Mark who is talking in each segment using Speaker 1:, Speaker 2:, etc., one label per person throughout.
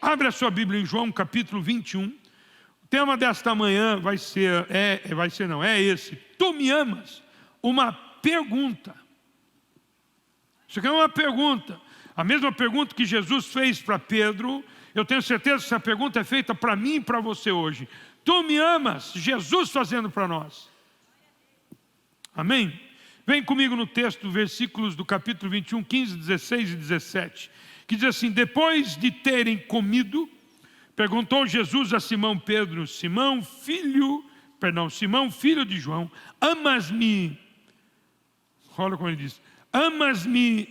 Speaker 1: Abre a sua Bíblia em João capítulo 21. O tema desta manhã vai ser esse: tu me amas? Uma pergunta. Isso aqui é uma pergunta. A mesma pergunta que Jesus fez para Pedro, eu tenho certeza que essa pergunta é feita para mim e para você hoje. Tu me amas? Jesus fazendo para nós. Amém? Vem comigo no texto, versículos do capítulo 21, 15, 16 e 17. Que diz assim: depois de terem comido, perguntou Jesus a Simão Pedro: Simão, filho de João, amas-me? Olha como ele diz: amas-me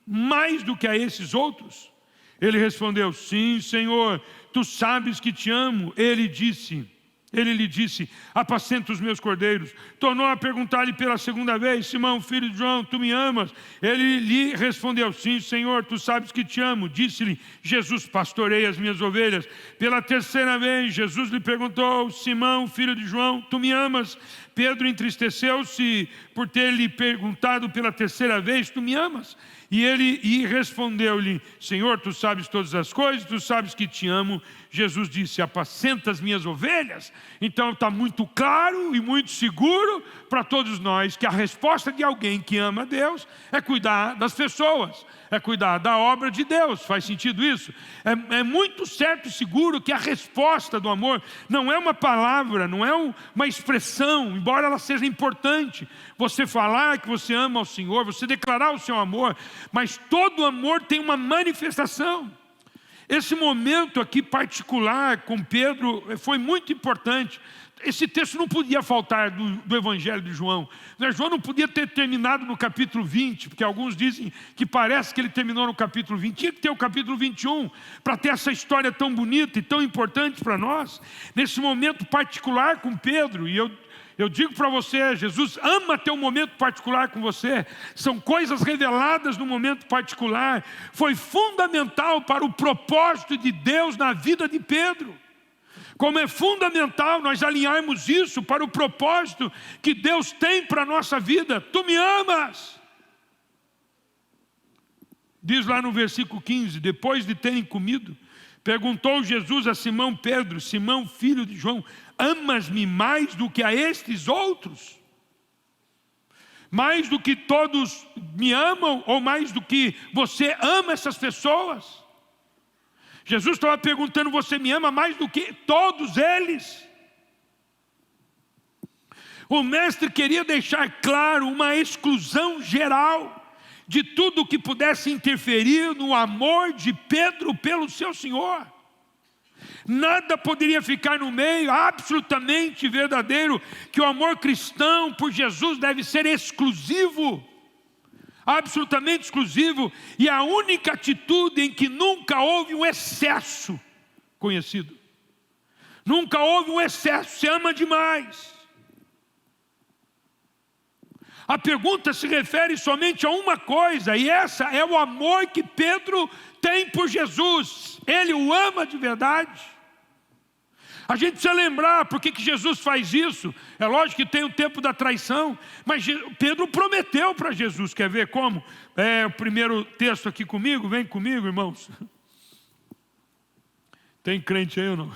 Speaker 1: mais do que a esses outros? Ele respondeu: sim, Senhor, tu sabes que te amo. Ele lhe disse: apacenta os meus cordeiros. Tornou a perguntar-lhe pela segunda vez: Simão, filho de João, tu me amas? Ele lhe respondeu: sim, Senhor, tu sabes que te amo. Disse-lhe Jesus: pastorei as minhas ovelhas. Pela terceira vez Jesus lhe perguntou: Simão, filho de João, tu me amas? Pedro entristeceu-se por ter lhe perguntado pela terceira vez: tu me amas? E respondeu-lhe: Senhor, tu sabes todas as coisas, tu sabes que te amo. Jesus disse: apacenta as minhas ovelhas. Então está muito claro e muito seguro para todos nós que a resposta de alguém que ama a Deus é cuidar das pessoas, é cuidar da obra de Deus. Faz sentido isso? É muito certo e seguro que a resposta do amor não é uma palavra, não é uma expressão, embora ela seja importante. Você falar que você ama ao Senhor, você declarar o seu amor, mas todo amor tem uma manifestação. Esse momento aqui particular com Pedro foi muito importante. Esse texto não podia faltar do Evangelho de João. João não podia ter terminado no capítulo 20, porque alguns dizem que parece que ele terminou no capítulo 20. Tinha que ter o capítulo 21 para ter essa história tão bonita e tão importante para nós. Nesse momento particular com Pedro, e eu digo para você, Jesus ama ter um momento particular com você. São coisas reveladas no momento particular. Foi fundamental para o propósito de Deus na vida de Pedro. Como é fundamental nós alinharmos isso para o propósito que Deus tem para a nossa vida. Tu me amas? Diz lá no versículo 15, depois de terem comido, perguntou Jesus a Simão Pedro: Simão, filho de João, amas-me mais do que a estes outros? Mais do que todos me amam, ou mais do que você ama essas pessoas? Jesus estava perguntando: você me ama mais do que todos eles? O mestre queria deixar claro uma exclusão geral de tudo que pudesse interferir no amor de Pedro pelo seu Senhor. Nada poderia ficar no meio. Absolutamente verdadeiro que o amor cristão por Jesus deve ser exclusivo, absolutamente exclusivo, e a única atitude em que nunca houve um excesso conhecido. Nunca houve um excesso. Se ama demais. A pergunta se refere somente a uma coisa, e essa é o amor que Pedro tem por Jesus. Ele o ama de verdade. A gente precisa lembrar por que Jesus faz isso. É lógico que tem o tempo da traição, mas Pedro prometeu para Jesus. Quer ver como? O primeiro texto aqui comigo, vem comigo, irmãos. Tem crente aí ou não?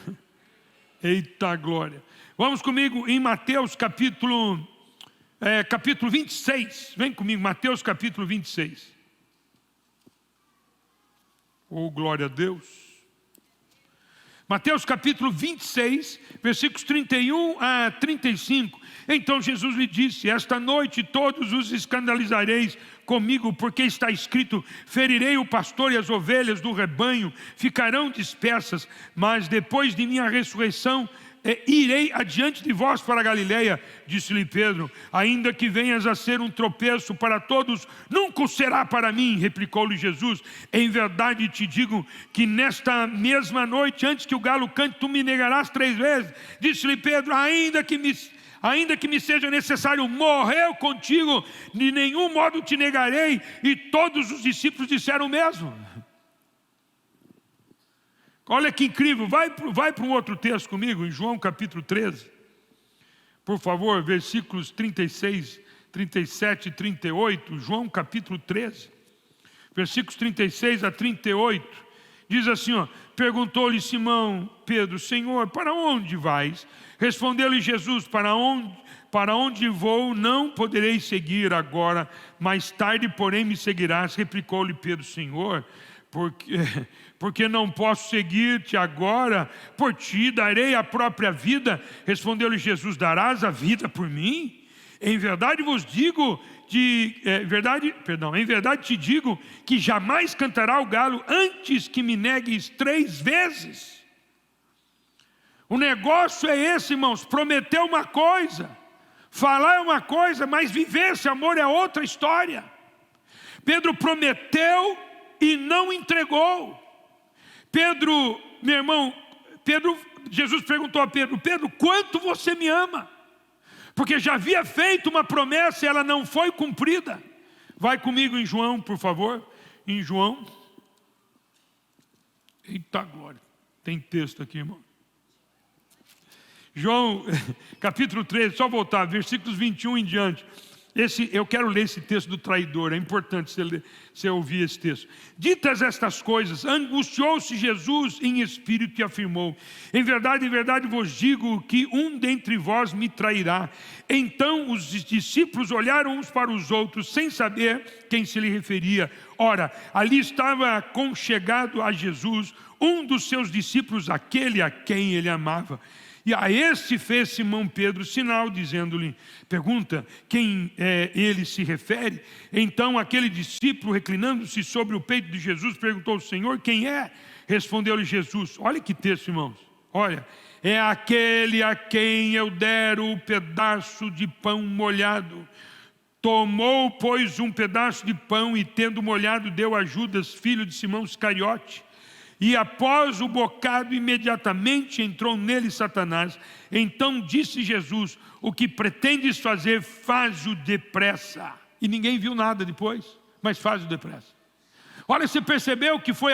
Speaker 1: Eita glória. Vamos comigo em Mateus capítulo 26. Vem comigo, Mateus capítulo 26. Oh, glória a Deus. Mateus capítulo 26, versículos 31 a 35. Então Jesus lhe disse: esta noite todos os escandalizareis comigo, porque está escrito: ferirei o pastor e as ovelhas do rebanho ficarão dispersas. Mas depois de minha ressurreição irei adiante de vós para a Galileia. Disse-lhe Pedro: ainda que venhas a ser um tropeço para todos, nunca o será para mim. Replicou-lhe Jesus: em verdade te digo que nesta mesma noite, antes que o galo cante, tu me negarás 3 vezes. Disse-lhe Pedro: ainda que me seja necessário morrer contigo, de nenhum modo te negarei. E todos os discípulos disseram o mesmo. Olha que incrível, vai para um outro texto comigo, em João capítulo 13. Por favor, versículos 36, 37 e 38. João capítulo 13, versículos 36 a 38. Diz assim, ó, perguntou-lhe Simão Pedro: Senhor, para onde vais? Respondeu-lhe Jesus: para onde vou, não poderei seguir agora, mais tarde, porém, me seguirás. Replicou-lhe Pedro: Senhor, porque não posso seguir-te agora, por ti darei a própria vida. Respondeu-lhe Jesus: darás a vida por mim? Em verdade vos digo, em verdade te digo, que jamais cantará o galo antes que me negues 3 vezes. O negócio é esse, irmãos: prometer uma coisa, falar é uma coisa, mas viver esse amor é outra história. Pedro prometeu e não entregou. Pedro, meu irmão, Jesus perguntou a Pedro: Pedro, quanto você me ama? Porque já havia feito uma promessa e ela não foi cumprida. Vai comigo em João, por favor. Em João. Eita glória. Tem texto aqui, irmão. João, capítulo 13, só voltar, versículos 21 em diante. Eu quero ler esse texto do traidor, é importante você ouvir esse texto. Ditas estas coisas, angustiou-se Jesus em espírito e afirmou: em verdade vos digo que um dentre vós me trairá. Então os discípulos olharam uns para os outros, sem saber quem se lhe referia. Ora, ali estava conchegado a Jesus um dos seus discípulos, aquele a quem ele amava. E a este fez Simão Pedro sinal, dizendo-lhe, pergunta quem ele se refere. Então aquele discípulo, reclinando-se sobre o peito de Jesus, perguntou: Senhor, quem é? Respondeu-lhe Jesus. Olha que texto, irmãos. Olha, é aquele a quem eu der o pedaço de pão molhado. Tomou, pois, um pedaço de pão e, tendo molhado, deu a Judas, filho de Simão Iscariote. E após o bocado, imediatamente entrou nele Satanás. Então disse Jesus: o que pretendes fazer, faz-o depressa. E ninguém viu nada depois, mas faz-o depressa. Olha, você percebeu que foi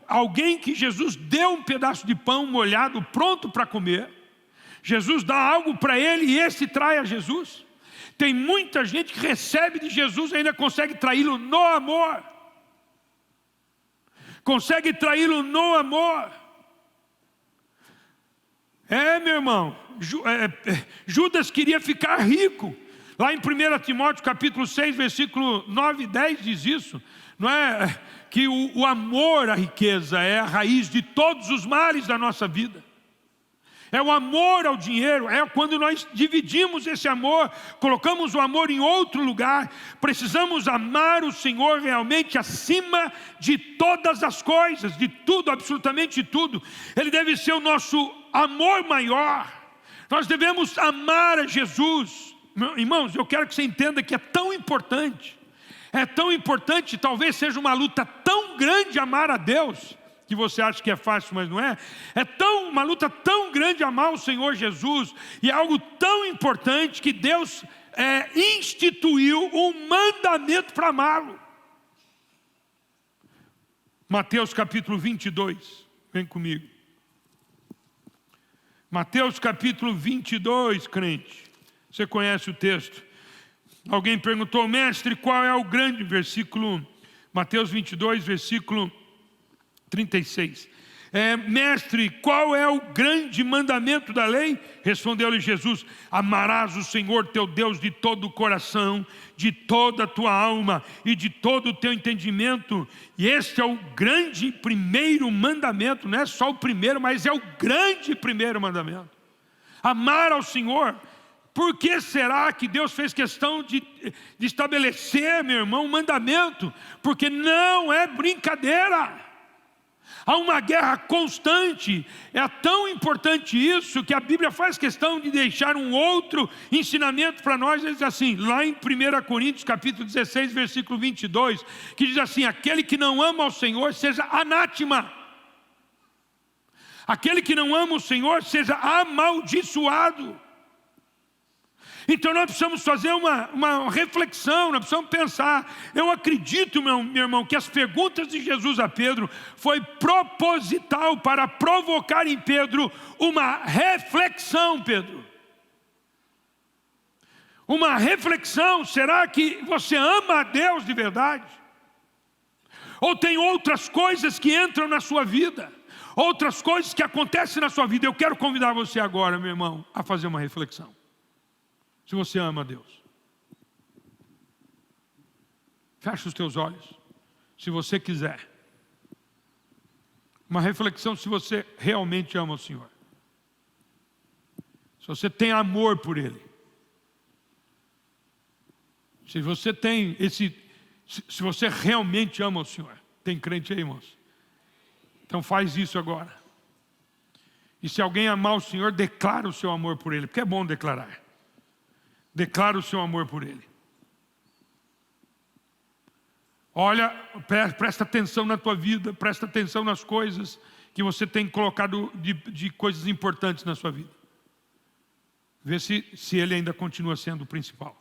Speaker 1: alguém que Jesus deu um pedaço de pão molhado, pronto para comer. Jesus dá algo para ele e esse trai a Jesus. Tem muita gente que recebe de Jesus e ainda consegue traí-lo no amor. Consegue traí-lo no amor. Meu irmão, Judas queria ficar rico. Lá em 1 Timóteo capítulo 6, versículo 9 e 10 diz isso. Não é que o amor à riqueza é a raiz de todos os males da nossa vida. É o amor ao dinheiro, é quando nós dividimos esse amor, colocamos o amor em outro lugar. Precisamos amar o Senhor realmente acima de todas as coisas, de tudo, absolutamente tudo. Ele deve ser o nosso amor maior. Nós devemos amar a Jesus. Irmãos, eu quero que você entenda que é tão importante, talvez seja uma luta tão grande amar a Deus, que você acha que é fácil, mas não é. Uma luta tão grande amar o Senhor Jesus, e é algo tão importante que Deus instituiu um mandamento para amá-lo. Mateus capítulo 22, vem comigo. Mateus capítulo 22, crente. Você conhece o texto? Alguém perguntou: mestre, qual é o grande versículo? Mateus 22, versículo 36. Mestre, qual é o grande mandamento da lei? Respondeu-lhe Jesus: amarás o Senhor teu Deus de todo o coração, de toda a tua alma e de todo o teu entendimento. E este é o grande primeiro mandamento. Não é só o primeiro, mas é o grande primeiro mandamento. Amar ao Senhor. Por que será que Deus fez questão de estabelecer, meu irmão, um mandamento? Porque não é brincadeira. Há uma guerra constante. É tão importante isso que a Bíblia faz questão de deixar um outro ensinamento para nós. Ele diz assim, lá em 1 Coríntios capítulo 16, versículo 22, que diz assim: aquele que não ama ao Senhor seja anátema. Aquele que não ama o Senhor seja amaldiçoado. Então nós precisamos fazer uma reflexão, nós precisamos pensar. Eu acredito, meu irmão, que as perguntas de Jesus a Pedro foi proposital para provocar em Pedro uma reflexão, Pedro. Uma reflexão: será que você ama a Deus de verdade? Ou tem outras coisas que entram na sua vida, outras coisas que acontecem na sua vida. Eu quero convidar você agora, meu irmão, a fazer uma reflexão. Se você ama a Deus, feche os teus olhos, se você quiser. Uma reflexão se você realmente ama o Senhor. Se você tem amor por Ele. Se você tem se você realmente ama o Senhor. Tem crente aí, irmãos? Então faz isso agora. E se alguém amar o Senhor, declara o seu amor por Ele, porque é bom declarar. Declara o seu amor por Ele. Olha, presta atenção na tua vida, presta atenção nas coisas que você tem colocado de coisas importantes na sua vida. Vê se Ele ainda continua sendo o principal.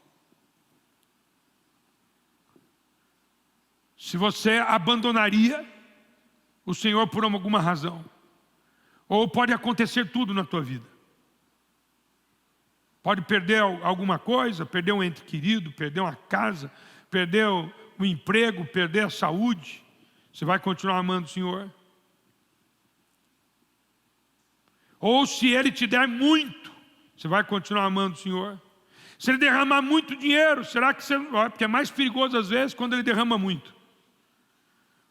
Speaker 1: Se você abandonaria o Senhor por alguma razão, ou pode acontecer tudo na tua vida. Pode perder alguma coisa, perder um ente querido, perder uma casa, perder o emprego, perder a saúde. Você vai continuar amando o Senhor? Ou se Ele te der muito, você vai continuar amando o Senhor? Se Ele derramar muito dinheiro, será que você... Porque é mais perigoso às vezes quando Ele derrama muito.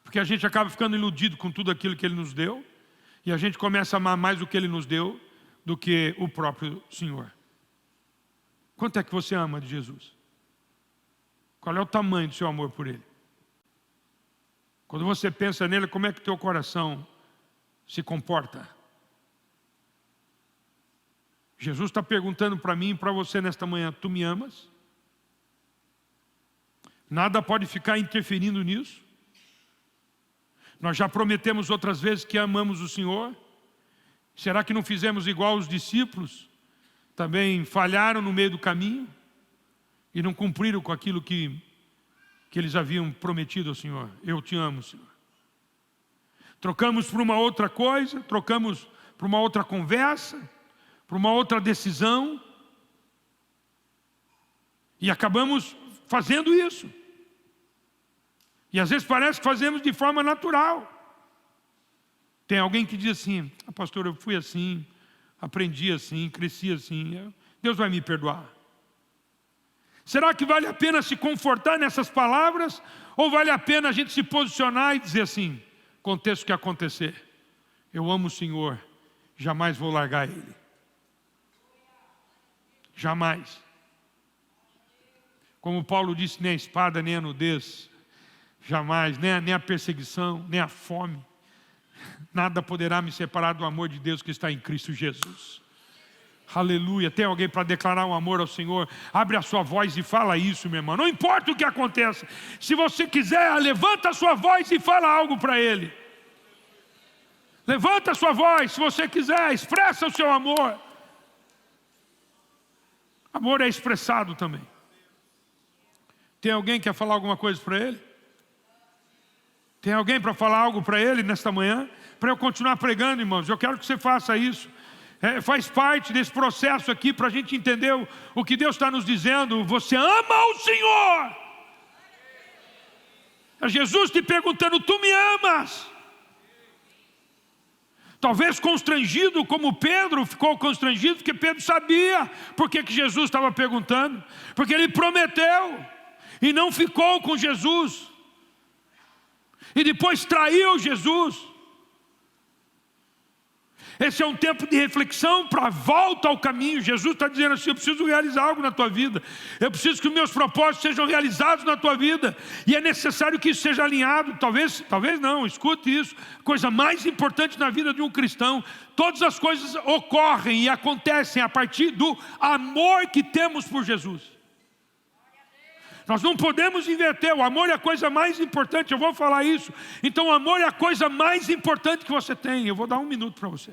Speaker 1: Porque a gente acaba ficando iludido com tudo aquilo que Ele nos deu, e a gente começa a amar mais o que Ele nos deu do que o próprio Senhor. Quanto é que você ama de Jesus? Qual é o tamanho do seu amor por Ele? Quando você pensa nele, como é que o teu coração se comporta? Jesus está perguntando para mim e para você nesta manhã: tu me amas? Nada pode ficar interferindo nisso. Nós já prometemos outras vezes que amamos o Senhor. Será que não fizemos igual os discípulos? Também falharam no meio do caminho e não cumpriram com aquilo que eles haviam prometido ao Senhor. Eu te amo, Senhor. Trocamos por uma outra coisa, trocamos por uma outra conversa, por uma outra decisão, e acabamos fazendo isso. E às vezes parece que fazemos de forma natural. Tem alguém que diz assim: pastor, eu fui assim, aprendi assim, cresci assim, Deus vai me perdoar. Será que vale a pena se confortar nessas palavras? Ou vale a pena a gente se posicionar e dizer assim: aconteça o que acontecer, eu amo o Senhor, jamais vou largar Ele. Jamais. Como Paulo disse, nem a espada, nem a nudez, jamais, nem a perseguição, nem a fome, nada poderá me separar do amor de Deus que está em Cristo Jesus. Aleluia. Tem alguém para declarar um amor ao Senhor? Abre a sua voz e fala isso, meu irmão. Não importa o que aconteça. Se você quiser, levanta a sua voz e fala algo para Ele. Levanta a sua voz, se você quiser, expressa o seu amor. Amor é expressado também. Tem alguém que quer falar alguma coisa para Ele? Tem alguém para falar algo para Ele nesta manhã? Para eu continuar pregando, irmãos, eu quero que você faça isso. Faz parte desse processo aqui para a gente entender o que Deus está nos dizendo. Você ama o Senhor? É Jesus te perguntando: tu me amas? Talvez constrangido, como Pedro ficou constrangido, porque Pedro sabia por que Jesus estava perguntando. Porque ele prometeu e não ficou com Jesus. E depois traiu Jesus. Esse é um tempo de reflexão para a volta ao caminho. Jesus está dizendo assim: eu preciso realizar algo na tua vida. Eu preciso que os meus propósitos sejam realizados na tua vida. E é necessário que isso seja alinhado. Talvez não, escute isso. Coisa mais importante na vida de um cristão: todas as coisas ocorrem e acontecem a partir do amor que temos por Jesus. Nós não podemos inverter. O amor é a coisa mais importante. Eu vou falar isso. Então o amor é a coisa mais importante que você tem. Eu vou dar 1 minuto para você.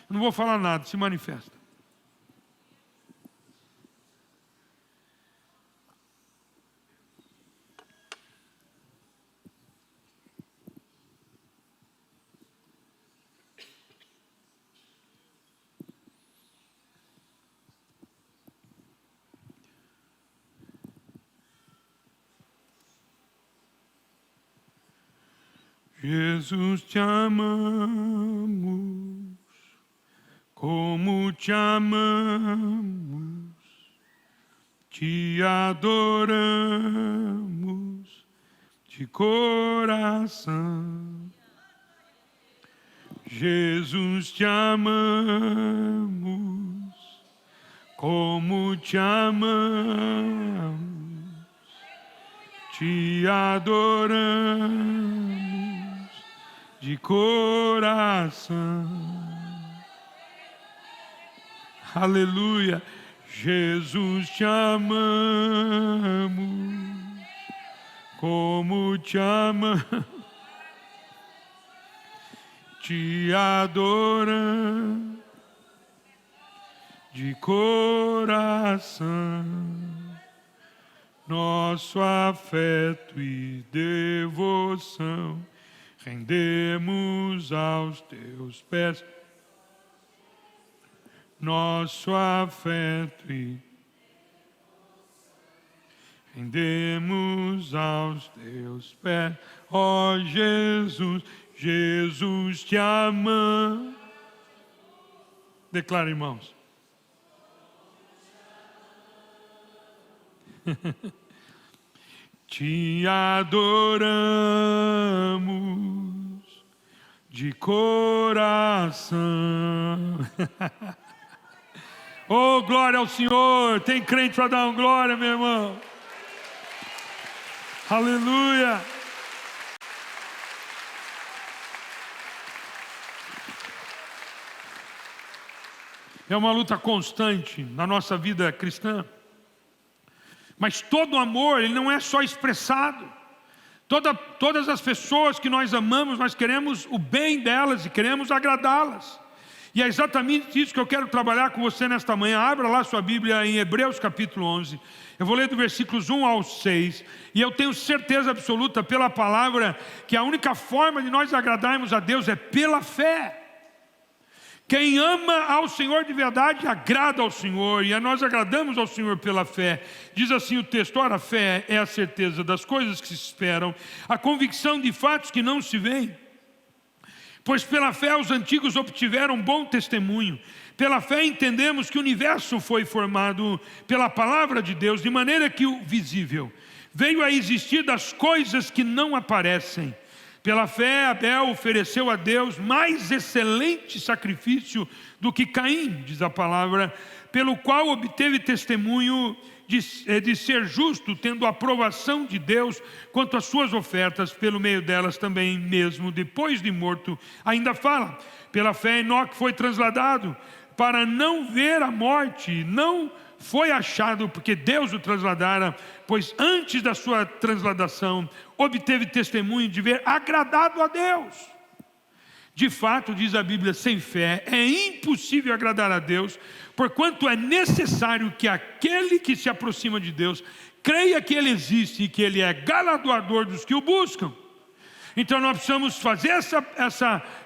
Speaker 1: Eu não vou falar nada, se manifesta. Jesus, te amamos, como te amamos, te adoramos de coração. Jesus, te amamos, como te amamos, te adoramos de coração. Aleluia. Jesus, te amamos, como te amamos, te adoramos de coração. Nosso afeto e devoção rendemos aos teus pés. Nosso afeto e rendemos aos teus pés. Ó Jesus, Jesus, te amamos. Declara, irmãos. Te adoramos de coração. Oh, glória ao Senhor. Tem crente para dar uma glória, meu irmão. Aleluia. É uma luta constante na nossa vida cristã. Mas todo amor, ele não é só expressado. Todas as pessoas que nós amamos, nós queremos o bem delas e queremos agradá-las. E é exatamente isso que eu quero trabalhar com você nesta manhã. Abra lá sua Bíblia em Hebreus capítulo 11. Eu vou ler do versículos 1 ao 6. E eu tenho certeza absoluta pela palavra que a única forma de nós agradarmos a Deus é pela fé. Quem ama ao Senhor de verdade, agrada ao Senhor, e nós agradamos ao Senhor pela fé. Diz assim o texto: ora, a fé é a certeza das coisas que se esperam, a convicção de fatos que não se veem. Pois pela fé os antigos obtiveram bom testemunho. Pela fé entendemos que o universo foi formado pela palavra de Deus, de maneira que o visível veio a existir das coisas que não aparecem. Pela fé, Abel ofereceu a Deus mais excelente sacrifício do que Caim, diz a palavra, pelo qual obteve testemunho de ser justo, tendo a aprovação de Deus quanto às suas ofertas, pelo meio delas também mesmo, depois de morto, ainda fala. Pela fé, Enoque foi trasladado para não ver a morte, não foi achado porque Deus o trasladara, pois antes da sua transladação obteve testemunho de ver agradado a Deus. De fato, diz a Bíblia, sem fé é impossível agradar a Deus, porquanto é necessário que aquele que se aproxima de Deus creia que Ele existe e que Ele é galardoador dos que o buscam. Então nós precisamos fazer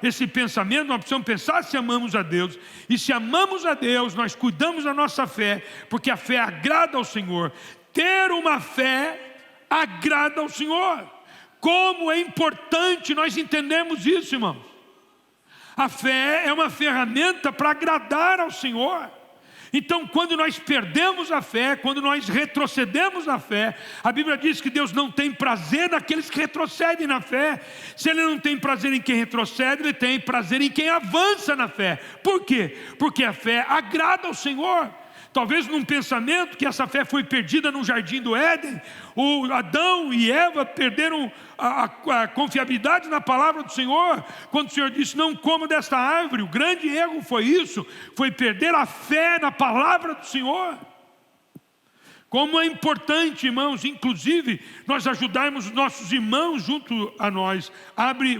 Speaker 1: esse pensamento, nós precisamos pensar se amamos a Deus. E se amamos a Deus, nós cuidamos da nossa fé, porque a fé agrada ao Senhor. Ter uma fé agrada ao Senhor. Como é importante nós entendermos isso, irmãos. A fé é uma ferramenta para agradar ao Senhor. Então, quando nós perdemos a fé, quando nós retrocedemos na fé, a Bíblia diz que Deus não tem prazer naqueles que retrocedem na fé. Se Ele não tem prazer em quem retrocede, Ele tem prazer em quem avança na fé. Por quê? Porque a fé agrada ao Senhor. Talvez num pensamento que essa fé foi perdida no jardim do Éden, o Adão e Eva perderam a confiabilidade na palavra do Senhor, quando o Senhor disse, não coma desta árvore. O grande erro foi isso, foi perder a fé na palavra do Senhor. Como é importante, irmãos, inclusive, nós ajudarmos os nossos irmãos junto a nós.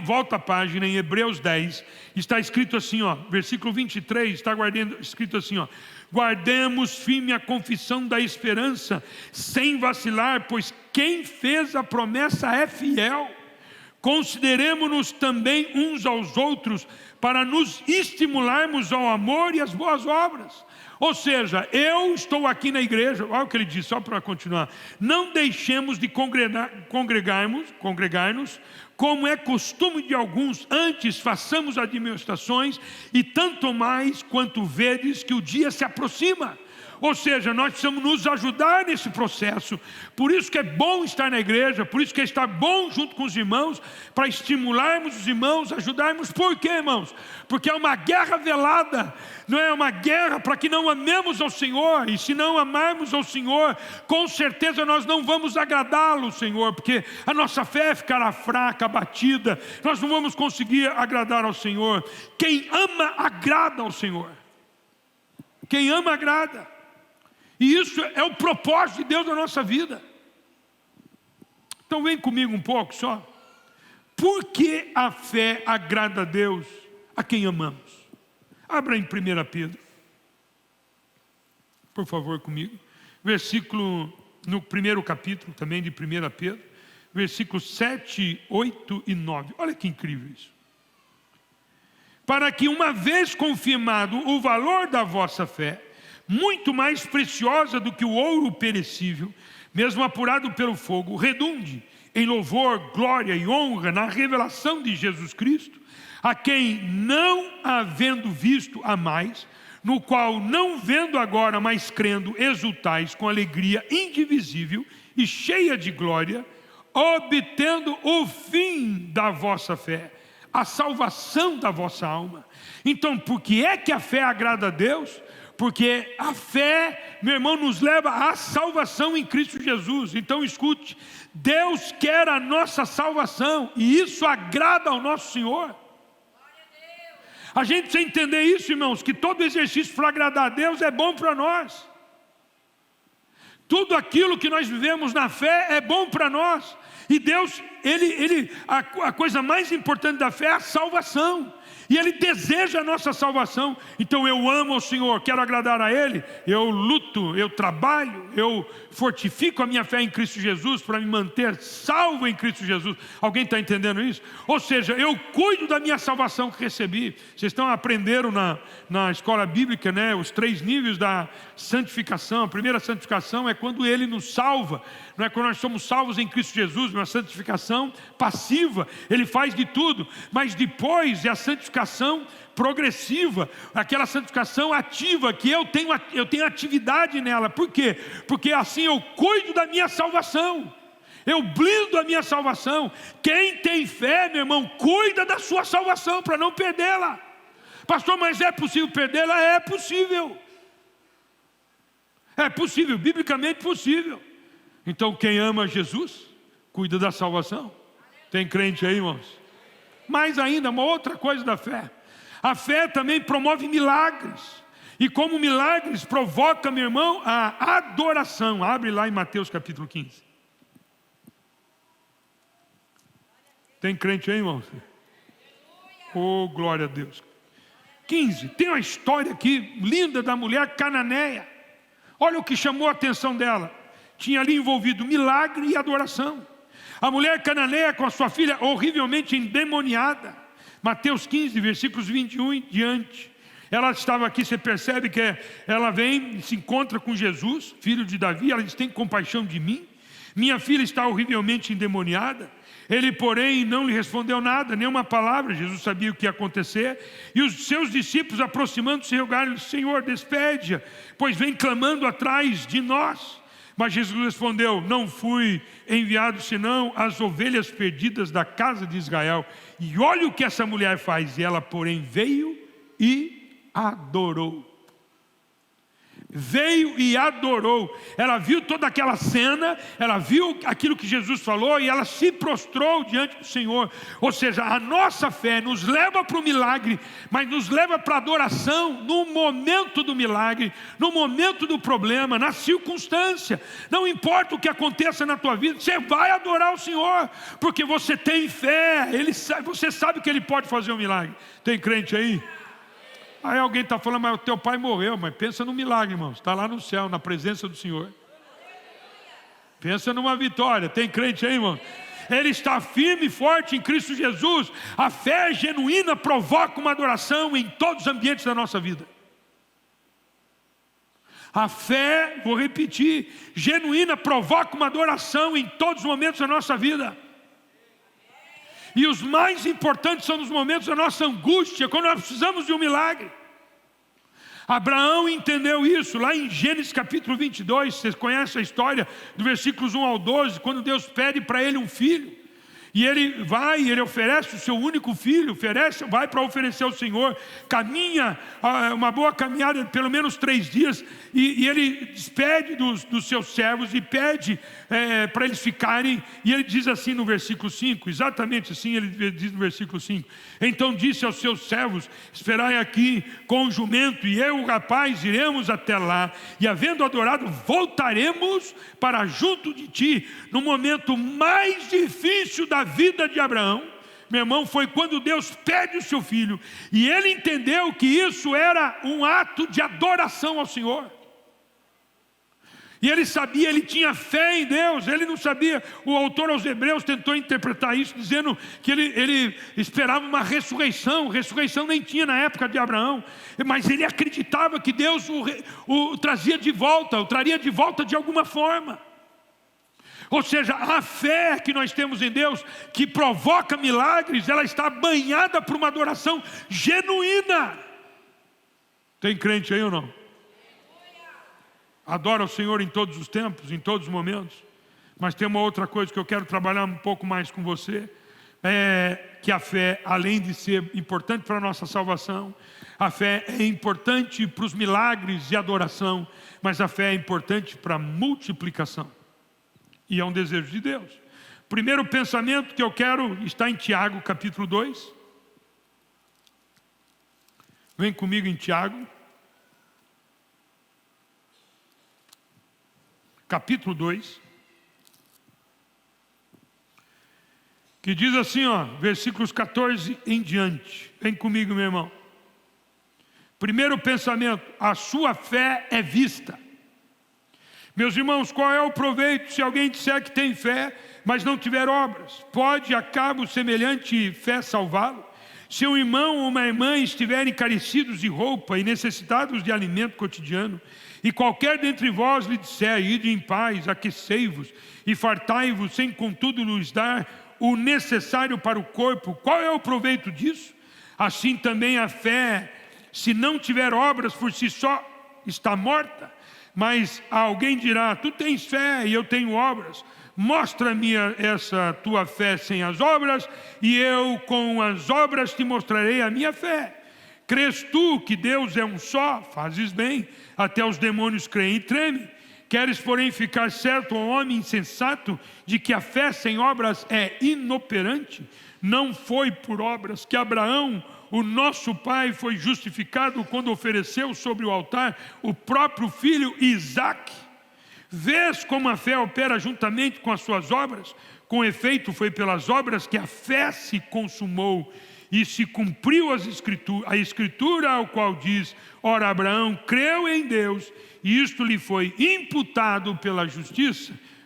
Speaker 1: Volta a página em Hebreus 10, está escrito assim, versículo 23, está escrito assim, guardemos firme a confissão da esperança, sem vacilar, pois quem fez a promessa é fiel. Consideremos-nos também uns aos outros, para nos estimularmos ao amor e às boas obras. Ou seja, eu estou aqui na igreja, olha o que ele diz, só para continuar. Não deixemos de congregar-nos, como é costume de alguns, antes façamos admoestações, e tanto mais quanto vedes que o dia se aproxima. Ou seja, nós precisamos nos ajudar nesse processo. Por isso que é bom estar na igreja, por isso que é estar bom junto com os irmãos, para estimularmos os irmãos, ajudarmos. Por quê, irmãos? Porque é uma guerra velada, não é uma guerra para que não amemos ao Senhor. E se não amarmos ao Senhor, com certeza nós não vamos agradá-lo, Senhor, porque a nossa fé ficará fraca, abatida, nós não vamos conseguir agradar ao Senhor. Quem ama, agrada ao Senhor. Quem ama, agrada. E isso é o propósito de Deus na nossa vida. Então vem comigo um pouco só. Por que a fé agrada a Deus, a quem amamos? Abra em 1 Pedro. Por favor, comigo. Versículo, no primeiro capítulo também de 1 Pedro. Versículos 7, 8 e 9. Olha que incrível isso. Para que uma vez confirmado o valor da vossa fé, muito mais preciosa do que o ouro perecível, mesmo apurado pelo fogo, redunde em louvor, glória e honra na revelação de Jesus Cristo, a quem não havendo visto amais, no qual não vendo agora, mas crendo, exultais com alegria indivisível e cheia de glória, obtendo o fim da vossa fé, a salvação da vossa alma. Então, por que é que a fé agrada a Deus? Porque a fé, meu irmão, nos leva à salvação em Cristo Jesus. Então escute, Deus quer a nossa salvação, e isso agrada ao nosso Senhor. A gente precisa entender isso, irmãos, que todo exercício para agradar a Deus é bom para nós. Tudo aquilo que nós vivemos na fé é bom para nós. E Deus, a coisa mais importante da fé é a salvação. E Ele deseja a nossa salvação. Então eu amo ao Senhor, quero agradar a Ele. Eu luto, eu trabalho, eu fortifico a minha fé em Cristo Jesus para me manter salvo em Cristo Jesus. Alguém está entendendo isso? Ou seja, eu cuido da minha salvação que recebi. Vocês aprenderam na escola bíblica, né, os 3 níveis da santificação. A primeira santificação é quando Ele nos salva. Não é quando nós somos salvos em Cristo Jesus, uma santificação passiva. Ele faz de tudo. Mas depois é a santificação progressiva, aquela santificação ativa, que eu tenho atividade nela. Por quê? Porque assim eu cuido da minha salvação, eu blindo a minha salvação. Quem tem fé, meu irmão, cuida da sua salvação para não perdê-la. Pastor, mas é possível perdê-la? É possível. É possível, biblicamente possível. Então quem ama Jesus, cuida da salvação. Tem crente aí, irmãos? Mais ainda, uma outra coisa da fé. A fé também promove milagres. E como milagres provoca, meu irmão, a adoração. Abre lá em Mateus capítulo 15. Tem crente aí, irmãos? Oh, glória a Deus. 15. Tem uma história aqui linda da mulher cananeia. Olha o que chamou a atenção dela. Tinha ali envolvido milagre e adoração. A mulher cananeia com a sua filha horrivelmente endemoniada. Mateus 15, versículos 21 em diante. Ela estava aqui, você percebe que ela vem e se encontra com Jesus, filho de Davi. Ela diz: tem compaixão de mim? Minha filha está horrivelmente endemoniada. Ele, porém, não lhe respondeu nada, nenhuma palavra. Jesus sabia o que ia acontecer. E os seus discípulos, aproximando-se, rogaram-lhe: Senhor, despede-a, pois vem clamando atrás de nós. Mas Jesus respondeu: não fui enviado senão as ovelhas perdidas da casa de Israel. E olha o que essa mulher faz. E ela, porém, veio e adorou. Veio e adorou. Ela viu toda aquela cena, ela viu aquilo que Jesus falou e ela se prostrou diante do Senhor. Ou seja, a nossa fé nos leva para o milagre, mas nos leva para a adoração no momento do milagre, no momento do problema, na circunstância. Não importa o que aconteça na tua vida, você vai adorar o Senhor, porque você tem fé. Você sabe que Ele pode fazer um milagre. Tem crente aí? Aí alguém está falando: mas o teu pai morreu. Mas pensa no milagre, irmãos. Está lá no céu, na presença do Senhor. Pensa numa vitória. Tem crente aí, irmão? Ele está firme e forte em Cristo Jesus. A fé genuína provoca uma adoração em todos os ambientes da nossa vida. A fé, vou repetir, genuína provoca uma adoração em todos os momentos da nossa vida. E os mais importantes são nos momentos da nossa angústia, quando nós precisamos de um milagre. Abraão entendeu isso lá em Gênesis capítulo 22, vocês conhecem a história do versículos 1 ao 12, quando Deus pede para ele um filho. E ele vai, ele oferece o seu único filho, vai para oferecer ao Senhor, caminha uma boa caminhada, pelo menos 3 dias, e ele despede dos seus servos e pede para eles ficarem, e ele diz assim no versículo 5, exatamente assim ele diz no versículo 5, então disse aos seus servos, esperai aqui com o jumento, e eu, o rapaz, iremos até lá, e havendo adorado, voltaremos para junto de ti, no momento mais difícil da vida de Abraão, meu irmão, foi quando Deus pede o seu filho, e ele entendeu que isso era um ato de adoração ao Senhor. E ele sabia, ele tinha fé em Deus, ele não sabia, o autor aos Hebreus tentou interpretar isso, dizendo que ele esperava uma ressurreição nem tinha na época de Abraão, mas ele acreditava que Deus o trazia de volta, o traria de volta de alguma forma. Ou seja, a fé que nós temos em Deus, que provoca milagres, ela está banhada por uma adoração genuína. Tem crente aí ou não? Adora o Senhor em todos os tempos, em todos os momentos. Mas tem uma outra coisa que eu quero trabalhar um pouco mais com você, que a fé, além de ser importante para a nossa salvação, a fé é importante para os milagres e adoração, mas a fé é importante para a multiplicação. E é um desejo de Deus. Primeiro pensamento que eu quero está em Tiago, capítulo 2. Vem comigo em Tiago. Capítulo 2. Que diz assim, versículos 14 em diante. Vem comigo, meu irmão. Primeiro pensamento, a sua fé é vista. Meus irmãos, qual é o proveito se alguém disser que tem fé, mas não tiver obras? Pode acaso semelhante fé salvá-lo? Se um irmão ou uma irmã estiverem carecidos de roupa e necessitados de alimento cotidiano, e qualquer dentre vós lhe disser, ide em paz, aquecei-vos e fartai-vos, sem contudo lhes dar o necessário para o corpo, qual é o proveito disso? Assim também a fé, se não tiver obras, por si só está morta. Mas alguém dirá, tu tens fé e eu tenho obras, mostra-me essa tua fé sem as obras, e eu com as obras te mostrarei a minha fé. Crês tu que Deus é um só? Fazes bem, até os demônios creem e tremem. Queres, porém, ficar certo, ó homem insensato, de que a fé sem obras é inoperante? Não foi por obras que Abraão, o nosso pai, foi justificado quando ofereceu sobre o altar o próprio filho Isaque. Vês como a fé opera juntamente com as suas obras? Com efeito, foi pelas obras que a fé se consumou e se cumpriu a escritura, ao qual diz, ora Abraão creu em Deus e isto lhe foi imputado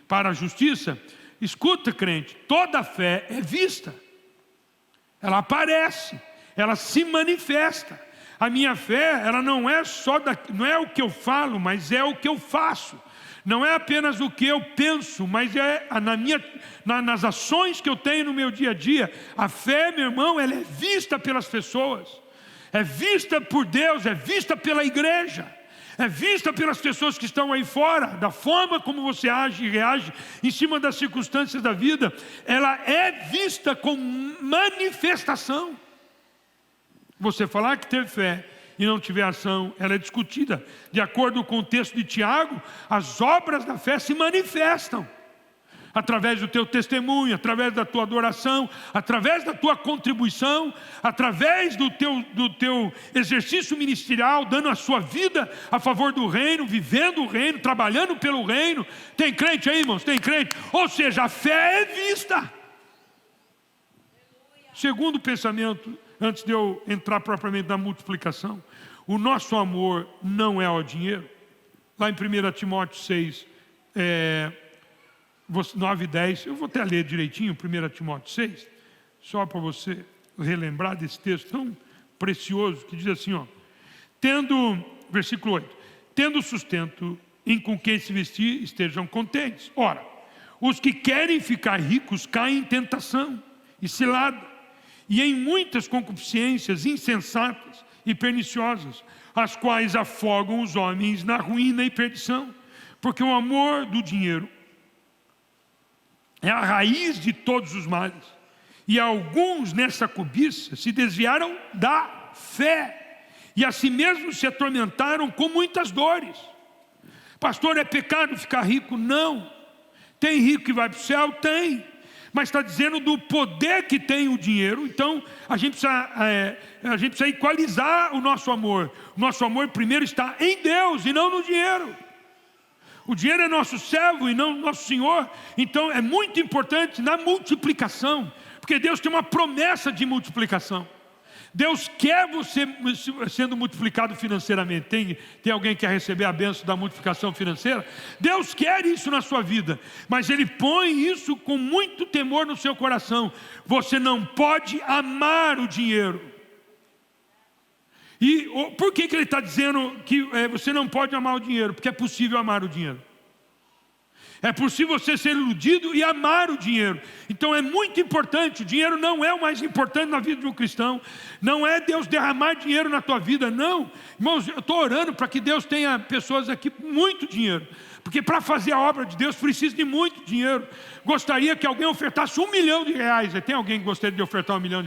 Speaker 1: para a justiça. Escuta, crente, toda fé é vista, ela aparece, ela se manifesta. A minha fé, ela não é não é o que eu falo, mas é o que eu faço. Não é apenas o que eu penso, mas é nas ações que eu tenho no meu dia a dia. A fé, meu irmão, ela é vista pelas pessoas, é vista por Deus, é vista pela igreja, é vista pelas pessoas que estão aí fora, da forma como você age e reage em cima das circunstâncias da vida. Ela é vista com manifestação. Você falar que teve fé e não tiver ação, ela é discutida. De acordo com o texto de Tiago, as obras da fé se manifestam através do teu testemunho, através da tua adoração, através da tua contribuição, através do teu exercício ministerial, dando a sua vida a favor do reino, vivendo o reino, trabalhando pelo reino. Tem crente aí, irmãos? Tem crente? Ou seja, a fé é vista. Segundo pensamento, antes de eu entrar propriamente na multiplicação, o nosso amor não é ao dinheiro. Lá em 1 Timóteo 6, 9 e 10, eu vou até ler direitinho 1 Timóteo 6, só para você relembrar desse texto tão precioso, que diz assim, versículo 8, tendo sustento em com que se vestir, estejam contentes. Ora, os que querem ficar ricos caem em tentação e cilada, e em muitas concupiscências insensatas e perniciosas, as quais afogam os homens na ruína e perdição, porque o amor do dinheiro é a raiz de todos os males, e alguns nessa cobiça se desviaram da fé, e a si mesmos se atormentaram com muitas dores. Pastor, é pecado ficar rico? Não. Tem rico que vai para o céu? Tem. Mas está dizendo do poder que tem o dinheiro. Então a gente precisa equalizar o nosso amor. O nosso amor primeiro está em Deus e não no dinheiro. O dinheiro é nosso servo e não nosso Senhor. Então é muito importante na multiplicação, porque Deus tem uma promessa de multiplicação. Deus quer você sendo multiplicado financeiramente. Tem alguém que quer receber a bênção da multiplicação financeira? Deus quer isso na sua vida, mas Ele põe isso com muito temor no seu coração. Você não pode amar o dinheiro. E por que Ele está dizendo que você não pode amar o dinheiro? Porque é possível amar o dinheiro. É possível você ser iludido e amar o dinheiro. Então é muito importante. O dinheiro não é o mais importante na vida de um cristão. Não é Deus derramar dinheiro na tua vida, não. Irmãos, eu estou orando para que Deus tenha pessoas aqui com muito dinheiro, porque para fazer a obra de Deus precisa de muito dinheiro. Gostaria que alguém ofertasse R$1 milhão. Tem alguém que gostaria de ofertar R$1 milhão?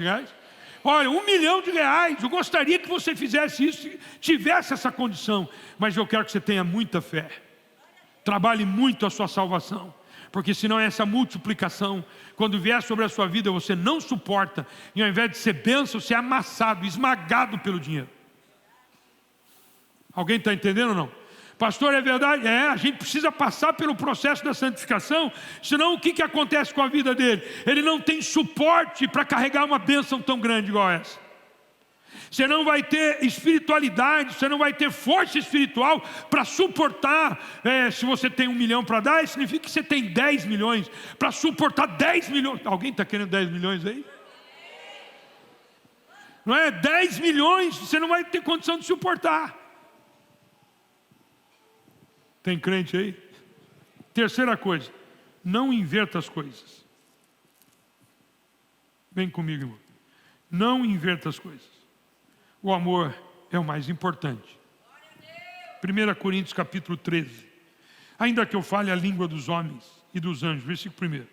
Speaker 1: Olha, R$1 milhão, eu gostaria que você fizesse isso, tivesse essa condição. Mas eu quero que você tenha muita fé. Trabalhe muito a sua salvação, porque senão essa multiplicação, quando vier sobre a sua vida, você não suporta, e ao invés de ser bênção, você é amassado, esmagado pelo dinheiro. Alguém está entendendo ou não? Pastor, é verdade? A gente precisa passar pelo processo da santificação, senão o que acontece com a vida dele? Ele não tem suporte para carregar uma bênção tão grande igual essa. Você não vai ter espiritualidade, você não vai ter força espiritual para suportar. Se você tem 1 milhão para dar, significa que você tem 10 milhões para suportar 10 milhões. Alguém está querendo 10 milhões aí? Não é? 10 milhões você não vai ter condição de suportar. Tem crente aí? Terceira coisa, não inverta as coisas. Vem comigo, irmão. Não inverta as coisas. O amor é o mais importante. 1 Coríntios capítulo 13. Ainda que eu fale a língua dos homens e dos anjos, versículo 1.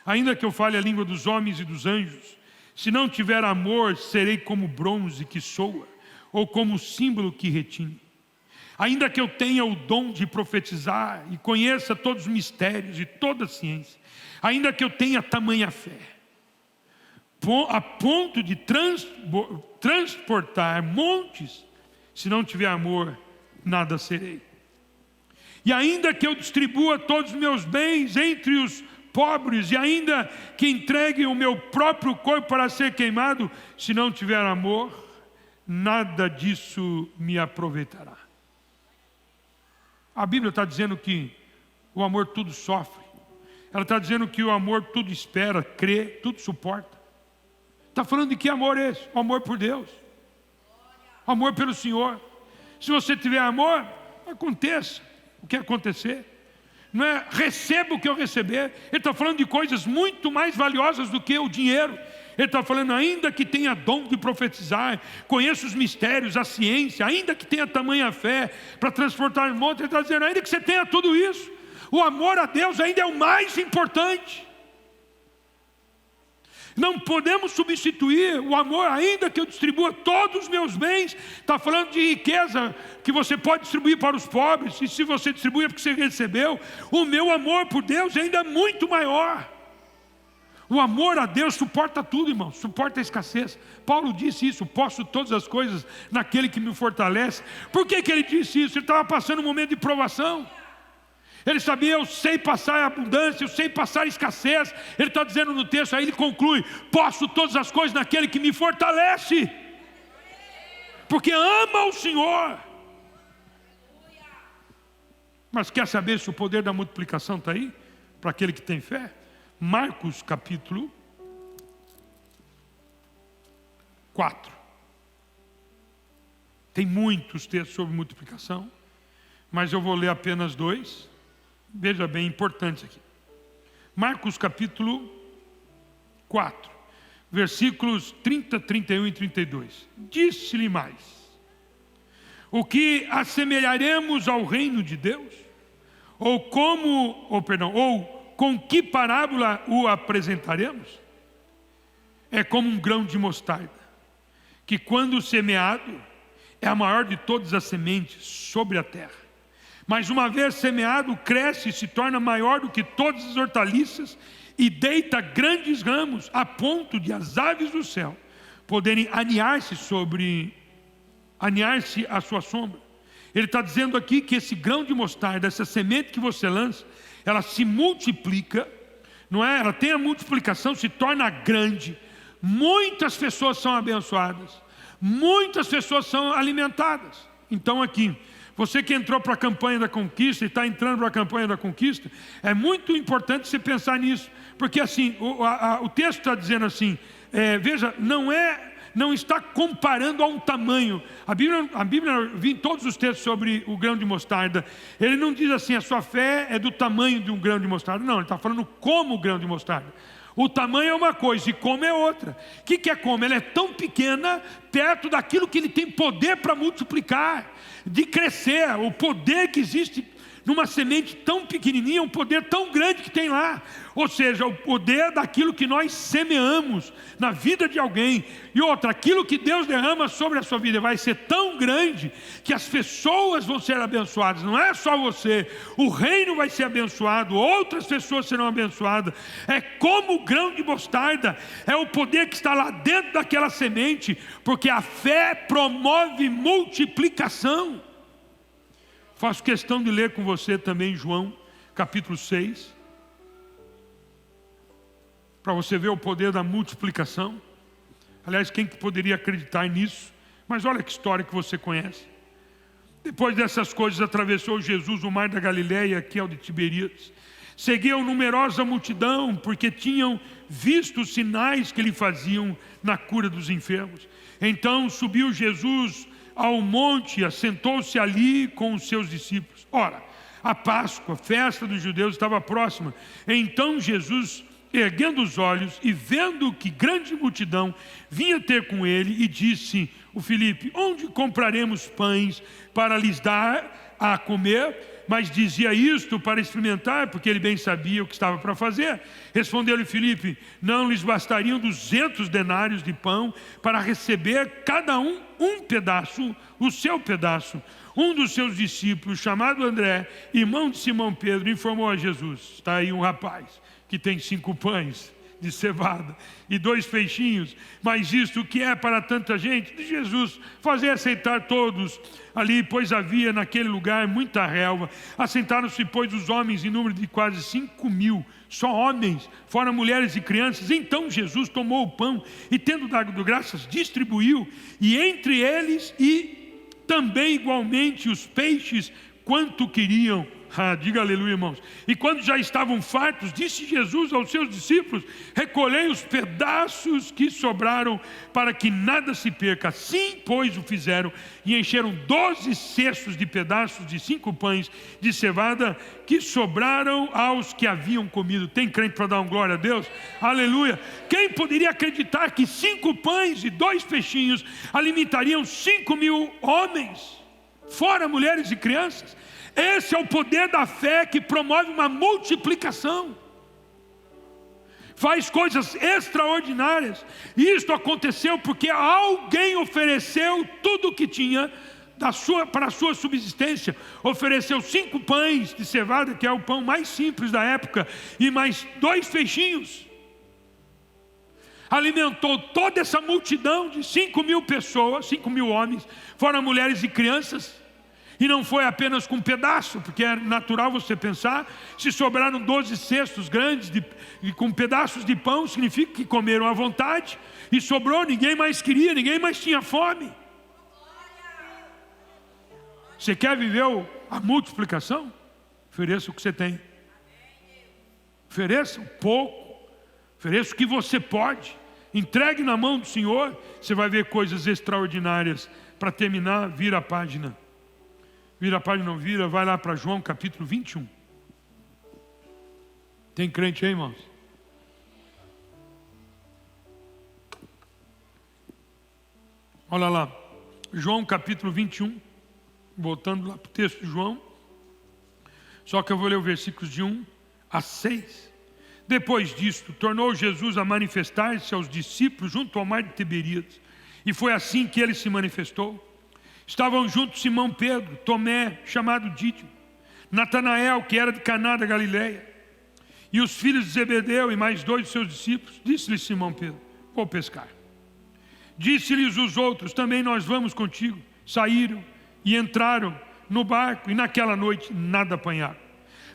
Speaker 1: Ainda que eu fale a língua dos homens e dos anjos, se não tiver amor, serei como bronze que soa, ou como símbolo que retine. Ainda que eu tenha o dom de profetizar e conheça todos os mistérios e toda a ciência, ainda que eu tenha tamanha fé, a ponto de transportar montes, se não tiver amor, nada serei. E ainda que eu distribua todos os meus bens entre os pobres, e ainda que entregue o meu próprio corpo para ser queimado, se não tiver amor, nada disso me aproveitará. A Bíblia está dizendo que o amor tudo sofre. Ela está dizendo que o amor tudo espera, crê, tudo suporta. Está falando de que amor é esse? O amor por Deus, o amor pelo Senhor. Se você tiver amor, aconteça o que acontecer. Não é receba o que eu receber. Ele está falando de coisas muito mais valiosas do que o dinheiro. Ele está falando, ainda que tenha dom de profetizar, conheça os mistérios, a ciência, ainda que tenha tamanha fé para transportar montes, ele está dizendo, ainda que você tenha tudo isso, o amor a Deus ainda é o mais importante. Não podemos substituir o amor, ainda que eu distribua todos os meus bens. Está falando de riqueza que você pode distribuir para os pobres, e se você distribui é porque você recebeu. O meu amor por Deus ainda é muito maior. O amor a Deus suporta tudo, irmão, suporta a escassez. Paulo disse isso, posso todas as coisas naquele que me fortalece. Por que ele disse isso? Ele estava passando um momento de provação. Ele sabia, eu sei passar a abundância, eu sei passar a escassez. Ele está dizendo no texto, aí ele conclui, posso todas as coisas naquele que me fortalece. Porque ama o Senhor. Mas quer saber se o poder da multiplicação está aí? Para aquele que tem fé? Marcos capítulo 4. Tem muitos textos sobre multiplicação, mas eu vou ler apenas 2. Veja bem, importante aqui. Marcos capítulo 4. versículos 30, 31 e 32. Disse-lhe mais: o que assemelharemos ao reino de Deus? Ou com que parábola o apresentaremos? É como um grão de mostarda, que quando semeado, é a maior de todas as sementes sobre a terra. Mas uma vez semeado, cresce e se torna maior do que todas as hortaliças e deita grandes ramos, a ponto de as aves do céu poderem aninhar-se à sua sombra. Ele está dizendo aqui que esse grão de mostarda, essa semente que você lança, ela se multiplica, não é? Ela tem a multiplicação, se torna grande. Muitas pessoas são abençoadas, muitas pessoas são alimentadas. Então aqui, você que entrou para a campanha da conquista e está entrando para a campanha da conquista, é muito importante você pensar nisso, porque assim, o texto está dizendo assim, veja, não está comparando a um tamanho. A Bíblia em todos os textos sobre o grão de mostarda, ele não diz assim, a sua fé é do tamanho de um grão de mostarda. Não, ele está falando como o grão de mostarda. O tamanho é uma coisa e como é outra. O que é como? Ela é tão pequena perto daquilo que ele tem poder para multiplicar, de crescer. O poder que existe numa semente tão pequenininha é um poder tão grande que tem lá. Ou seja, o poder daquilo que nós semeamos na vida de alguém. E outra, aquilo que Deus derrama sobre a sua vida vai ser tão grande que as pessoas vão ser abençoadas. Não é só você, o reino vai ser abençoado, outras pessoas serão abençoadas. É como o grão de mostarda, é o poder que está lá dentro daquela semente, porque a fé promove multiplicação. Faço questão de ler com você também João, capítulo 6, para você ver o poder da multiplicação. Aliás, quem que poderia acreditar nisso? Mas olha que história que você conhece. Depois dessas coisas, atravessou Jesus o mar da Galileia, que é o de Tiberíades. Seguiam numerosa multidão, porque tinham visto os sinais que ele faziam na cura dos enfermos. Então subiu Jesus ao monte, assentou-se ali com os seus discípulos. Ora, a Páscoa, a festa dos judeus, estava próxima. Então Jesus, erguendo os olhos e vendo que grande multidão vinha ter com ele, e disse o Filipe: onde compraremos pães para lhes dar a comer? Mas dizia isto para experimentar, porque ele bem sabia o que estava para fazer. Respondeu-lhe Filipe: não lhes bastariam 200 denários de pão para receber cada um pedaço, o seu pedaço? Um dos seus discípulos, chamado André, irmão de Simão Pedro, informou a Jesus: está aí um rapaz que tem 5 pães de cevada e 2 peixinhos, mas isto que é para tanta gente? De Jesus fazer aceitar todos ali, pois havia naquele lugar muita relva. Assentaram-se, pois, os homens em número de quase 5.000, só homens, fora mulheres e crianças. Então Jesus tomou o pão e, tendo dado graças, distribuiu, e entre eles e também igualmente os peixes, quanto queriam. Diga aleluia, irmãos. E quando já estavam fartos, disse Jesus aos seus discípulos: recolhei os pedaços que sobraram, para que nada se perca. Assim, pois, o fizeram, e encheram 12 cestos de pedaços de 5 pães de cevada que sobraram aos que haviam comido. Tem crente para dar um glória a Deus? Aleluia. Quem poderia acreditar que 5 pães e 2 peixinhos alimentariam 5.000 homens, fora mulheres e crianças? Esse é o poder da fé, que promove uma multiplicação, faz coisas extraordinárias. E isto aconteceu porque alguém ofereceu tudo o que tinha para a sua subsistência. Ofereceu 5 pães de cevada, que é o pão mais simples da época, e mais 2 peixinhos. Alimentou toda essa multidão de 5.000 pessoas, 5.000 homens, fora mulheres e crianças. E não foi apenas com um pedaço, porque é natural você pensar, se sobraram 12 cestos grandes e com pedaços de pão, significa que comeram à vontade, e sobrou, ninguém mais queria, ninguém mais tinha fome. Você quer viver a multiplicação? Ofereça o que você tem. Ofereça um pouco, ofereça o que você pode. Entregue na mão do Senhor, você vai ver coisas extraordinárias. Para terminar, vira a página. Vira a página, não vira, vai lá para João capítulo 21. Tem crente aí, irmãos? Olha lá, João capítulo 21, voltando lá para o texto de João, só que eu vou ler o versículos de 1 a 6. Depois disto, tornou Jesus a manifestar-se aos discípulos junto ao mar de Tiberíades, e foi assim que ele se manifestou. Estavam juntos Simão Pedro, Tomé, chamado Dídimo, Natanael, que era de Caná da Galileia, e os filhos de Zebedeu e mais 2 de seus discípulos. Disse-lhe Simão Pedro: vou pescar. Disse-lhes os outros: também nós vamos contigo. Saíram e entraram no barco, e naquela noite nada apanharam.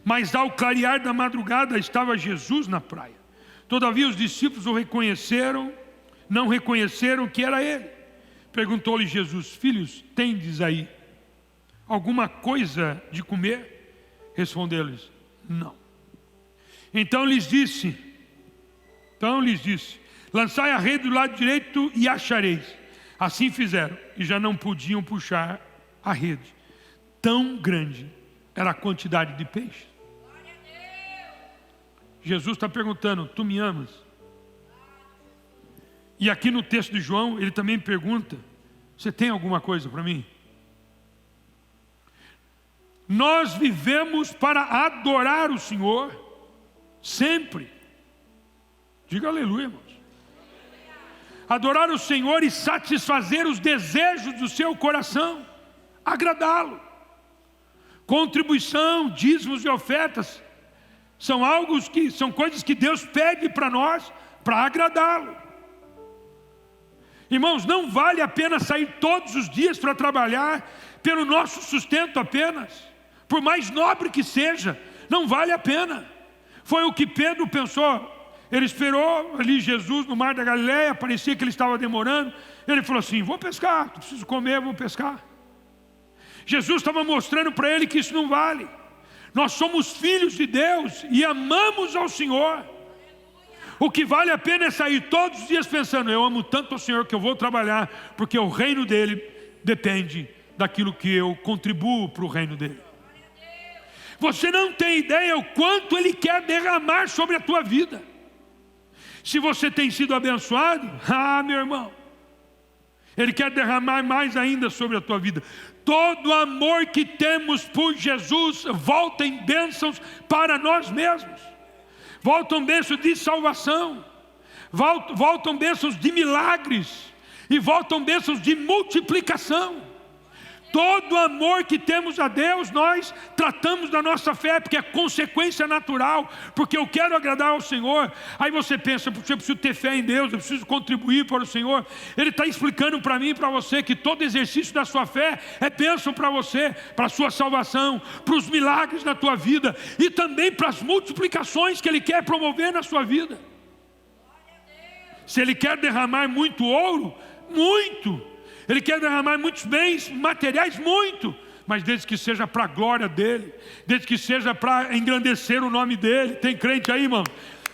Speaker 1: Mas ao clarear da madrugada estava Jesus na praia. Todavia os discípulos o reconheceram, não reconheceram que era ele. Perguntou-lhe Jesus: filhos, tendes aí alguma coisa de comer? Respondeu-lhes: não. Então lhes disse, lançai a rede do lado direito e achareis. Assim fizeram, e já não podiam puxar a rede. Tão grande era a quantidade de peixe. Jesus está perguntando: tu me amas? E aqui no texto de João, ele também pergunta: você tem alguma coisa para mim? Nós vivemos para adorar o Senhor sempre. Diga aleluia, irmãos. Adorar o Senhor e satisfazer os desejos do seu coração, agradá-lo. Contribuição, dízimos e ofertas são coisas que Deus pede para nós para agradá-lo. Irmãos, não vale a pena sair todos os dias para trabalhar pelo nosso sustento apenas, por mais nobre que seja, não vale a pena. Foi o que Pedro pensou. Ele esperou ali Jesus no mar da Galileia, parecia que ele estava demorando. Ele falou assim: vou pescar, preciso comer, vou pescar. Jesus estava mostrando para ele que isso não vale. Nós somos filhos de Deus e amamos ao Senhor. O que vale a pena é sair todos os dias pensando: eu amo tanto ao Senhor que eu vou trabalhar, porque o reino dele depende daquilo que eu contribuo para o reino dele. Você não tem ideia o quanto ele quer derramar sobre a tua vida. Se você tem sido abençoado, meu irmão, ele quer derramar mais ainda sobre a tua vida. Todo amor que temos por Jesus volta em bênçãos para nós mesmos. Voltam bênçãos de salvação, voltam bênçãos de milagres, e voltam bênçãos de multiplicação. Todo amor que temos a Deus, nós tratamos da nossa fé, porque é consequência natural, porque eu quero agradar ao Senhor. Aí você pensa: eu preciso ter fé em Deus, eu preciso contribuir para o Senhor. Ele está explicando para mim e para você que todo exercício da sua fé é bênção para você, para a sua salvação, para os milagres na tua vida, e também para as multiplicações que Ele quer promover na sua vida. Se Ele quer derramar muito ouro, muito. Ele quer derramar muitos bens materiais, muito, mas desde que seja para a glória dEle, desde que seja para engrandecer o nome dEle. Tem crente aí, irmão?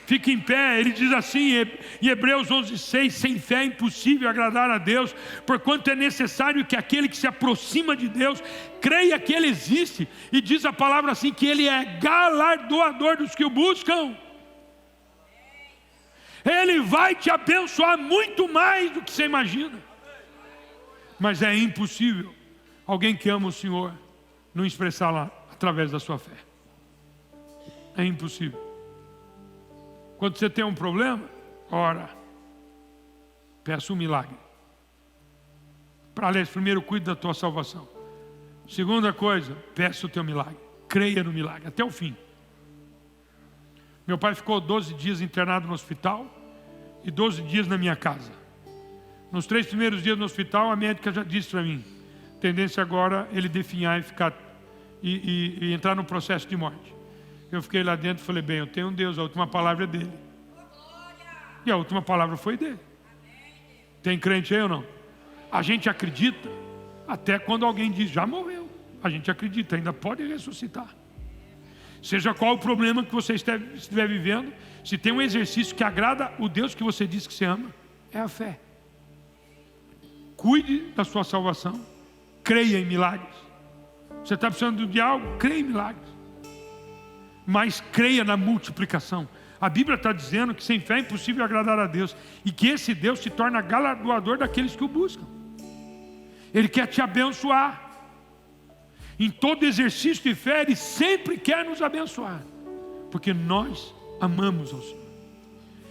Speaker 1: Fique em pé. Ele diz assim em Hebreus 11:6: sem fé é impossível agradar a Deus, porquanto é necessário que aquele que se aproxima de Deus creia que Ele existe, e diz a palavra assim, que Ele é galardoador dos que o buscam. Ele vai te abençoar muito mais do que você imagina. Mas é impossível alguém que ama o Senhor não expressá-la através da sua fé. É impossível. Quando você tem um problema, ora, peça um milagre. Aliás, primeiro cuide da tua salvação. Segunda coisa, peça o teu milagre. Creia no milagre, até o fim. Meu pai ficou 12 dias internado no hospital e 12 dias na minha casa. Nos 3 primeiros dias no hospital, a médica já disse para mim: tendência agora ele definhar e ficar e entrar no processo de morte. Eu fiquei lá dentro e falei: bem, eu tenho um Deus, a última palavra é dele. E a última palavra foi dele. Tem crente aí ou não? A gente acredita até quando alguém diz: já morreu. A gente acredita, ainda pode ressuscitar. Seja qual o problema que você estiver vivendo, se tem um exercício que agrada o Deus que você diz que você ama, é a fé. Cuide da sua salvação, creia em milagres. Você está precisando de algo? Creia em milagres. Mas creia na multiplicação. A Bíblia está dizendo que sem fé é impossível agradar a Deus, e que esse Deus se torna galardoador daqueles que o buscam. Ele quer te abençoar. Em todo exercício de fé, Ele sempre quer nos abençoar, porque nós amamos ao Senhor.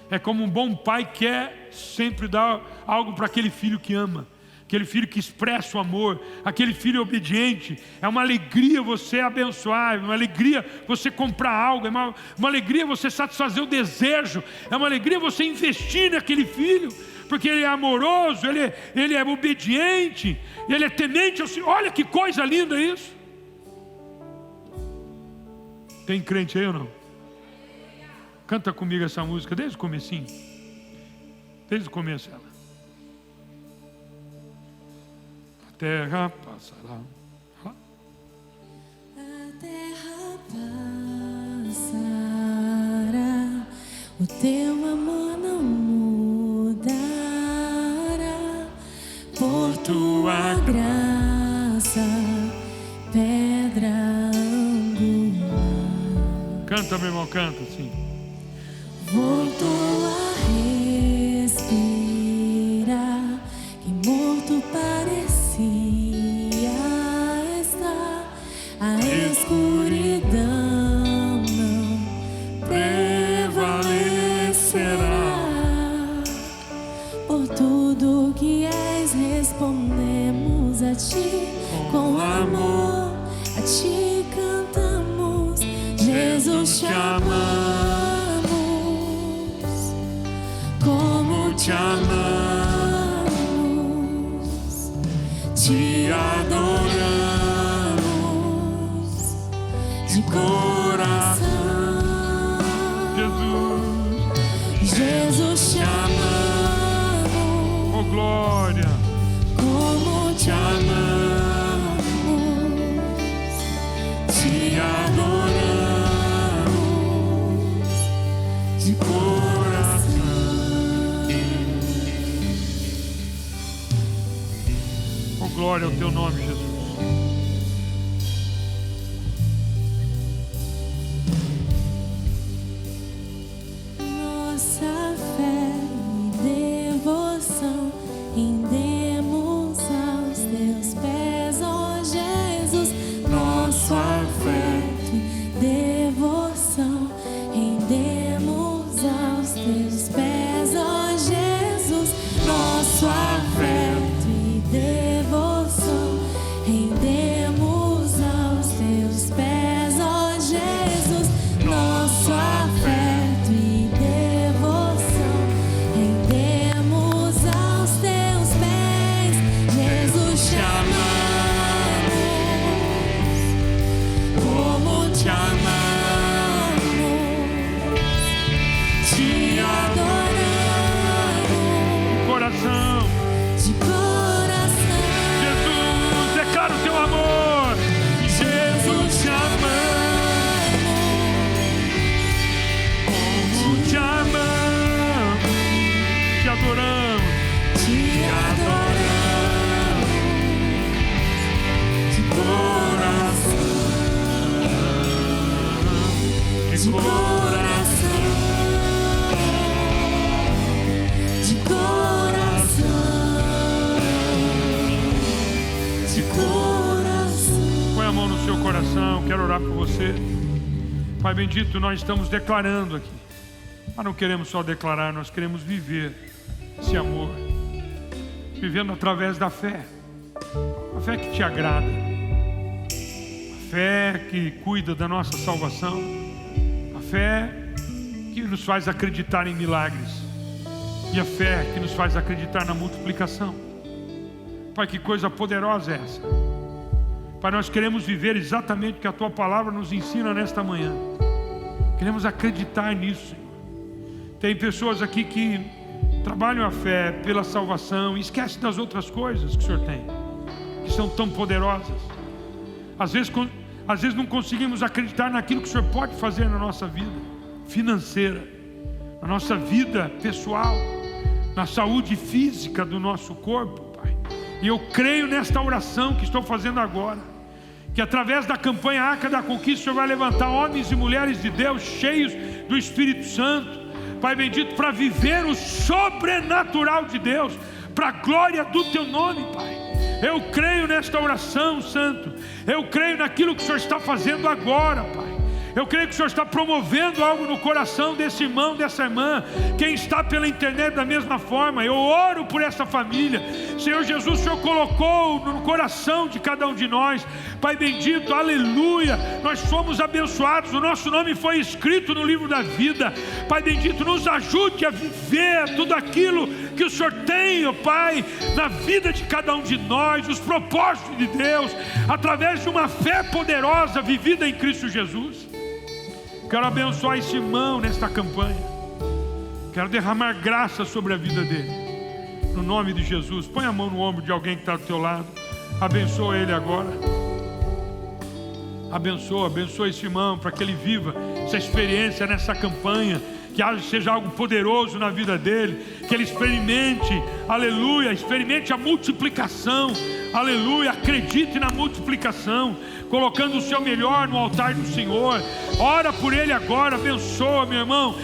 Speaker 1: É como um bom pai quer sempre dar algo para aquele filho que ama, aquele filho que expressa o amor, aquele filho obediente. É uma alegria você abençoar, é uma alegria você comprar algo, é uma alegria você satisfazer o desejo, é uma alegria você investir naquele filho, porque ele é amoroso, ele é obediente, ele é temente ao Senhor. Olha que coisa linda isso. Tem crente aí ou não? Canta comigo essa música desde o comecinho. Desde o começo ela. A terra passará.
Speaker 2: A terra passará, o teu amor não mudará. Por tua graça, pedra angular.
Speaker 1: Canta, meu irmão, canta, sim.
Speaker 2: Voltou a respirar, que morto parecia estar. A escuridão não prevalecerá. Por tudo que és, respondemos a ti com amor. A ti cantamos, Jesus, te amamos. Como te amamos, te adoramos de coração. Jesus, te amamos.
Speaker 1: Oh, glória.
Speaker 2: Como te amamos, te adoramos de coração.
Speaker 1: Glória ao teu nome, Jesus.
Speaker 2: Nossa fé e devoção rendemos aos teus pés, ó Jesus. Nosso afeto e devoção rendemos aos teus pés, ó Jesus. Nosso afeto e devoção rendemos aos teus pés, ó Jesus. Nosso afeto e devoção rendemos aos teus pés, Jesus, te amamos. Como te amamos, te adoramos.
Speaker 1: Coração.
Speaker 2: De coração,
Speaker 1: Jesus, declara o teu amor. Jesus, te amamos. Como te amamos. Te adoramos.
Speaker 2: te adoramos de coração,
Speaker 1: De
Speaker 2: de coração, de coração, de coração.
Speaker 1: Põe a mão no seu coração, quero orar por você. Pai bendito, nós estamos declarando aqui. Mas não queremos só declarar, nós queremos viver esse amor. Vivendo através da fé. A fé que te agrada. A fé que cuida da nossa salvação. A fé que nos faz acreditar em milagres. E a fé que nos faz acreditar na multiplicação. Pai, que coisa poderosa é essa. Pai, nós queremos viver exatamente o que a Tua palavra nos ensina nesta manhã. Queremos acreditar nisso, Senhor. Tem pessoas aqui que trabalham a fé pela salvação e esquecem das outras coisas que o Senhor tem, que são tão poderosas. Às vezes não conseguimos acreditar naquilo que o Senhor pode fazer na nossa vida financeira, na nossa vida pessoal, na saúde física do nosso corpo, Pai. E eu creio nesta oração que estou fazendo agora, que através da campanha Arca da Conquista o Senhor vai levantar homens e mulheres de Deus cheios do Espírito Santo, Pai bendito, para viver o sobrenatural de Deus, para a glória do Teu nome, Pai. Eu creio nesta oração, Santo. Eu creio naquilo que o Senhor está fazendo agora, Pai. Eu creio que o Senhor está promovendo algo no coração desse irmão, dessa irmã. Quem está pela internet da mesma forma, eu oro por essa família. Senhor Jesus, o Senhor colocou no coração de cada um de nós. Pai bendito, aleluia. Nós somos abençoados, o nosso nome foi escrito no livro da vida. Pai bendito, nos ajude a viver tudo aquilo que o Senhor tem, ó Pai, na vida de cada um de nós, os propósitos de Deus, através de uma fé poderosa vivida em Cristo Jesus. Quero abençoar esse irmão nesta campanha. Quero derramar graça sobre a vida dele. No nome de Jesus. Põe a mão no ombro de alguém que está do teu lado. Abençoa ele agora. Abençoa esse irmão para que ele viva essa experiência nessa campanha. Que seja algo poderoso na vida dele. Que ele experimente, aleluia, experimente a multiplicação. Aleluia, acredite na multiplicação, colocando o seu melhor no altar do Senhor. Ora por ele agora, abençoa, meu irmão,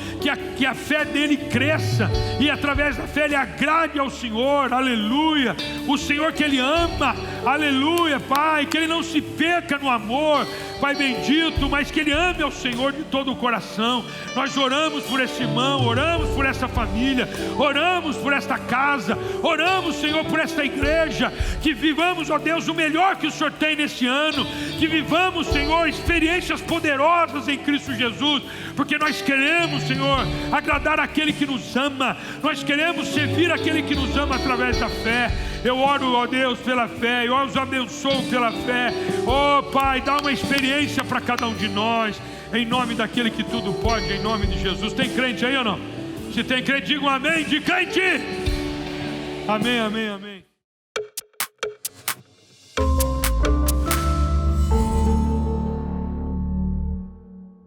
Speaker 1: que a fé dele cresça e através da fé ele agrade ao Senhor. Aleluia, o Senhor que ele ama. Aleluia, Pai, que ele não se perca no amor, Pai bendito, mas que ele ame ao Senhor de todo o coração. Nós oramos por esse irmão, oramos por essa família, oramos por esta casa, oramos, Senhor, por esta igreja. Que vivamos, ó Deus, o melhor que o Senhor tem nesse ano. Que vivamos, Senhor, experiências poderosas em Cristo Jesus, porque nós queremos, Senhor, agradar aquele que nos ama. Nós queremos servir aquele que nos ama através da fé. Eu oro, ó Deus, pela fé. Eu os abençoo pela fé. Ó Pai, dá uma experiência para cada um de nós, em nome daquele que tudo pode, em nome de Jesus. Tem crente aí ou não? Se tem crente, diga um amém de crente. Amém, amém, amém.